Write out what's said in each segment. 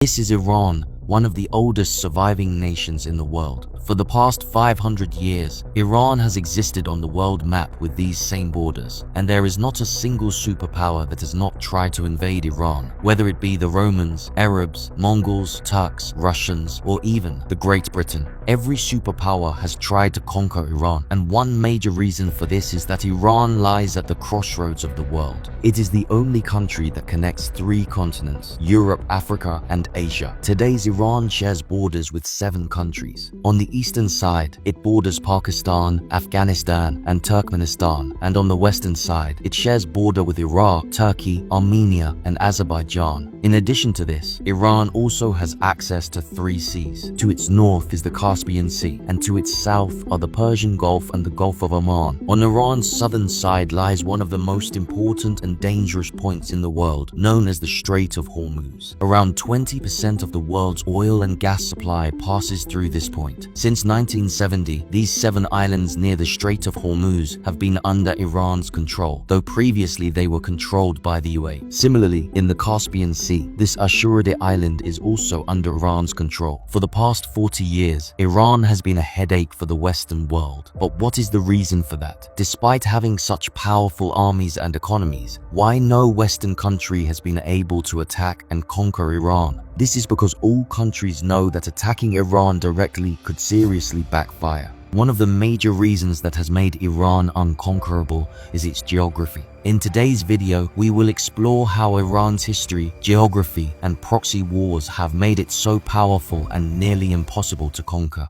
This is Iran, one of the oldest surviving nations in the world. For the past 500 years, Iran has existed on the world map with these same borders, and there is not a single superpower that has not tried to invade Iran, whether it be the Romans, Arabs, Mongols, Turks, Russians, or even the Great Britain. Every superpower has tried to conquer Iran, and one major reason for this is that Iran lies at the crossroads of the world. It is the only country that connects three continents: Europe, Africa, and Asia. Today's Iran shares borders with 7 countries. On the eastern side, it borders Pakistan, Afghanistan, and Turkmenistan, and on the western side, it shares border with Iraq, Turkey, Armenia, and Azerbaijan. In addition to this, Iran also has access to 3 seas. To its north is the Caspian Sea, and to its south are the Persian Gulf and the Gulf of Oman. On Iran's southern side lies one of the most important and dangerous points in the world, known as the Strait of Hormuz. Around 20% of the world's oil and gas supply passes through this point. Since 1970, these 7 islands near the Strait of Hormuz have been under Iran's control, though previously they were controlled by the UAE. Similarly, in the Caspian Sea, this Ashurada island is also under Iran's control. For the past 40 years, Iran has been a headache for the Western world. But what is the reason for that? Despite having such powerful armies and economies, why no Western country has been able to attack and conquer Iran? This is because all countries know that attacking Iran directly could seriously backfire. One of the major reasons that has made Iran unconquerable is its geography. In today's video, we will explore how Iran's history, geography, and proxy wars have made it so powerful and nearly impossible to conquer.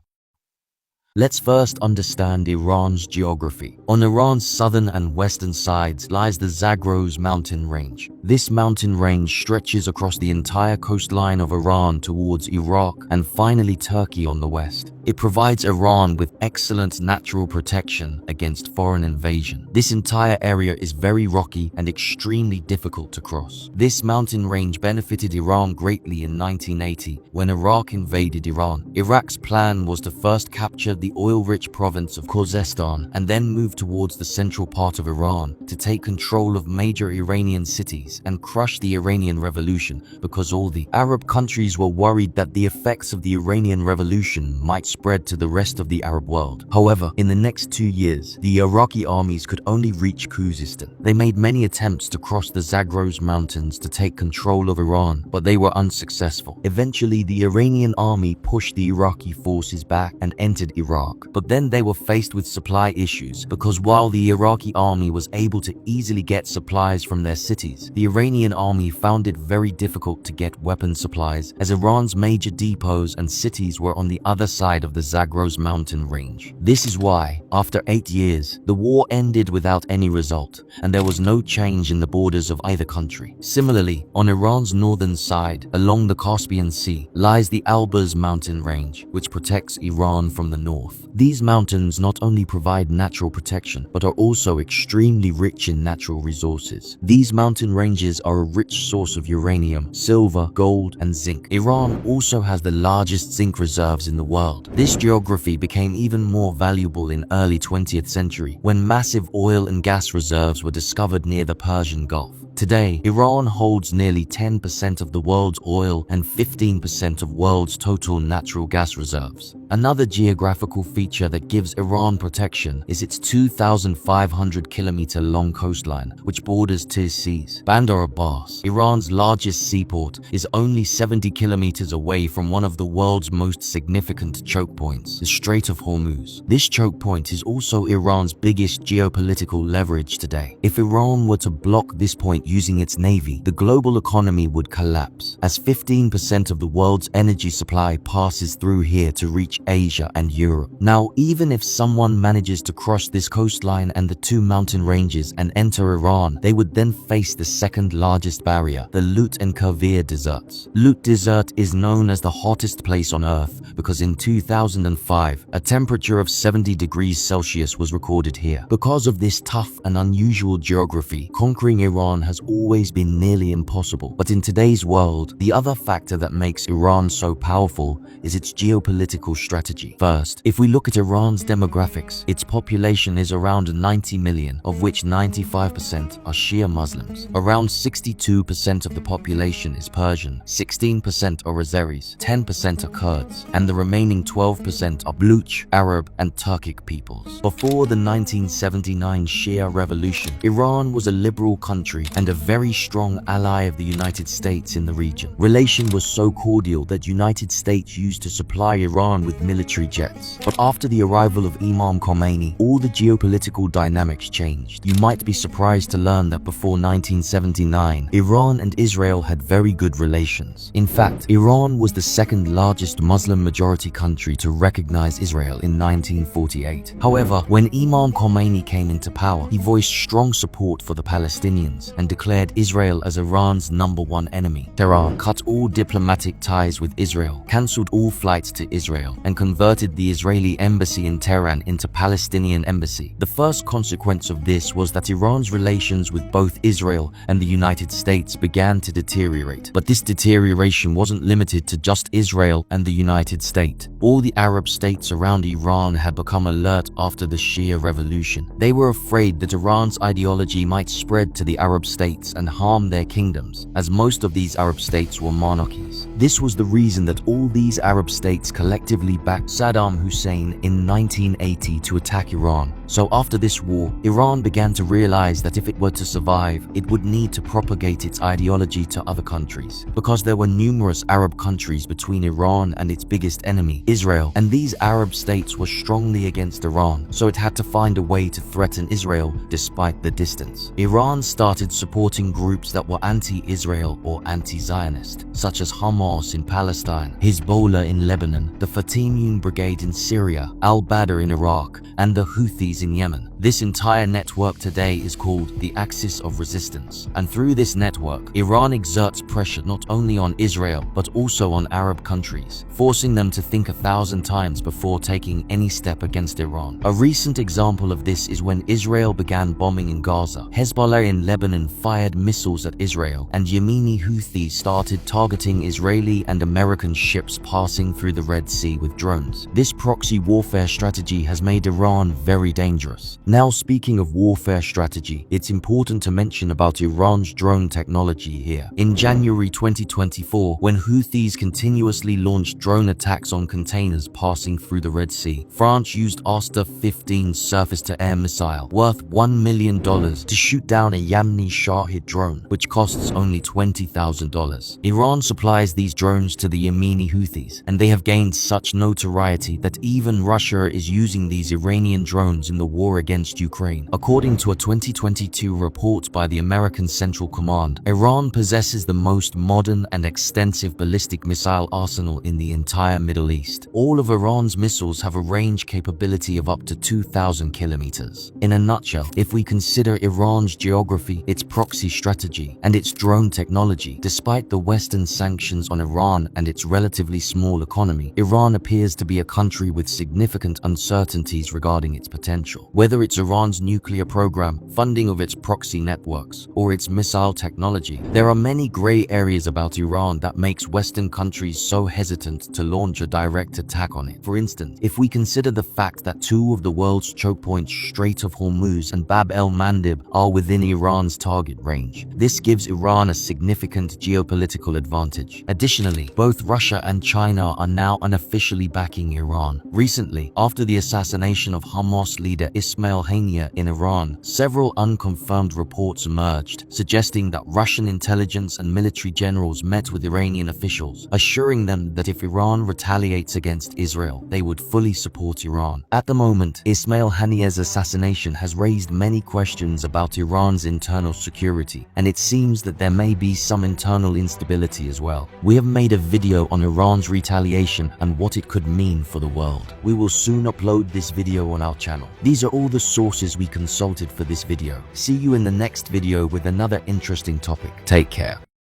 Let's first understand Iran's geography. On Iran's southern and western sides lies the Zagros mountain range. This mountain range stretches across the entire coastline of Iran towards Iraq and finally Turkey on the west. It provides Iran with excellent natural protection against foreign invasion. This entire area is very rocky and extremely difficult to cross. This mountain range benefited Iran greatly in 1980 when Iraq invaded Iran. Iraq's plan was to first capture the oil-rich province of Khuzestan and then move towards the central part of Iran to take control of major Iranian cities and crush the Iranian Revolution, because all the Arab countries were worried that the effects of the Iranian Revolution might spread to the rest of the Arab world. However, in the next 2 years, the Iraqi armies could only reach Khuzestan. They made many attempts to cross the Zagros mountains to take control of Iran, but they were unsuccessful. Eventually, the Iranian army pushed the Iraqi forces back and entered Iraq. But then they were faced with supply issues, because while the Iraqi army was able to easily get supplies from their cities, the Iranian army found it very difficult to get weapon supplies, as Iran's major depots and cities were on the other side of the Zagros mountain range. This is why, after 8 years, the war ended without any result, and there was no change in the borders of either country. Similarly, on Iran's northern side, along the Caspian Sea, lies the Alborz mountain range, which protects Iran from the north. These mountains not only provide natural protection, but are also extremely rich in natural resources. These mountain ranges are a rich source of uranium, silver, gold, and zinc. Iran also has the largest zinc reserves in the world. This geography became even more valuable in early 20th century when massive oil and gas reserves were discovered near the Persian Gulf. Today, Iran holds nearly 10% of the world's oil and 15% of world's total natural gas reserves. Another geographical feature that gives Iran protection is its 2,500-kilometer long coastline, which borders two seas. Bandar Abbas, Iran's largest seaport, is only 70 kilometers away from one of the world's most significant choke points, the Strait of Hormuz. This choke point is also Iran's biggest geopolitical leverage today. If Iran were to block this point using its navy, the global economy would collapse, as 15% of the world's energy supply passes through here to reach Asia and Europe. Now, even if someone manages to cross this coastline and the 2 mountain ranges and enter Iran, they would then face the second largest barrier, the Lut and Kavir deserts. Lut Desert is known as the hottest place on Earth because in 2005, a temperature of 70 degrees Celsius was recorded here. Because of this tough and unusual geography, conquering Iran has always been nearly impossible. But in today's world, the other factor that makes Iran so powerful is its geopolitical strategy. strategy. First, if we look at Iran's demographics, its population is around 90 million, of which 95% are Shia Muslims. Around 62% of the population is Persian, 16% are Azeris, 10% are Kurds, and the remaining 12% are Baluch, Arab, and Turkic peoples. Before the 1979 Shia Revolution, Iran was a liberal country and a very strong ally of the United States in the region. Relation was so cordial that United States used to supply Iran with military jets. But after the arrival of Imam Khomeini, all the geopolitical dynamics changed. You might be surprised to learn that before 1979, Iran and Israel had very good relations. In fact, Iran was the second largest Muslim majority country to recognize Israel in 1948. However, when Imam Khomeini came into power, he voiced strong support for the Palestinians and declared Israel as Iran's #1 enemy. Tehran cut all diplomatic ties with Israel, cancelled all flights to Israel, and converted the Israeli embassy in Tehran into Palestinian embassy. The first consequence of this was that Iran's relations with both Israel and the United States began to deteriorate. But this deterioration wasn't limited to just Israel and the United States. All the Arab states around Iran had become alert after the Shia revolution. They were afraid that Iran's ideology might spread to the Arab states and harm their kingdoms, as most of these Arab states were monarchies. This was the reason that all these Arab states collectively backed Saddam Hussein in 1980 to attack Iran. So after this war, Iran began to realize that if it were to survive, it would need to propagate its ideology to other countries. Because there were numerous Arab countries between Iran and its biggest enemy, Israel, and these Arab states were strongly against Iran, so it had to find a way to threaten Israel despite the distance. Iran started supporting groups that were anti-Israel or anti-Zionist, such as Hamas in Palestine, Hezbollah in Lebanon, the Fatimiyun Brigade in Syria, al-Badr in Iraq, and the Houthis in Yemen. This entire network today is called the Axis of Resistance, and through this network, Iran exerts pressure not only on Israel but also on Arab countries, forcing them to think 1,000 times before taking any step against Iran. A recent example of this is when Israel began bombing in Gaza. Hezbollah in Lebanon fired missiles at Israel, and Yemeni Houthis started targeting Israeli and American ships passing through the Red Sea with drones. This proxy warfare strategy has made Iran very dangerous. Now, speaking of warfare strategy, it's important to mention about Iran's drone technology here. In January 2024, when Houthis continuously launched drone attacks on containers passing through the Red Sea, France used Aster-15 surface-to-air missile worth $1 million to shoot down a Yemeni Shahid drone, which costs only $20,000. Iran supplies these drones to the Yemeni Houthis, and they have gained such notoriety that even Russia is using these Iranian drones in the war against Ukraine. According to a 2022 report by the American Central Command, Iran possesses the most modern and extensive ballistic missile arsenal in the entire Middle East. All of Iran's missiles have a range capability of up to 2,000 kilometers. In a nutshell, if we consider Iran's geography, its proxy strategy, and its drone technology, despite the Western sanctions on Iran and its relatively small economy, Iran appears to be a country with significant uncertainties regarding its potential. Whether it's Iran's nuclear program, funding of its proxy networks, or its missile technology, there are many gray areas about Iran that makes Western countries so hesitant to launch a direct attack on it. For instance, if we consider the fact that two of the world's choke points, Strait of Hormuz and Bab el-Mandeb, are within Iran's target range, this gives Iran a significant geopolitical advantage. Additionally, both Russia and China are now unofficially backing Iran. Recently, after the assassination of Hamas leader Ismail Haniyeh in Iran, several unconfirmed reports emerged, suggesting that Russian intelligence and military generals met with Iranian officials, assuring them that if Iran retaliates against Israel, they would fully support Iran. At the moment, Ismail Haniyeh's assassination has raised many questions about Iran's internal security, and it seems that there may be some internal instability as well. We have made a video on Iran's retaliation and what it could mean for the world. We will soon upload this video on our channel. These are all the sources we consulted for this video. See you in the next video with another interesting topic. Take care.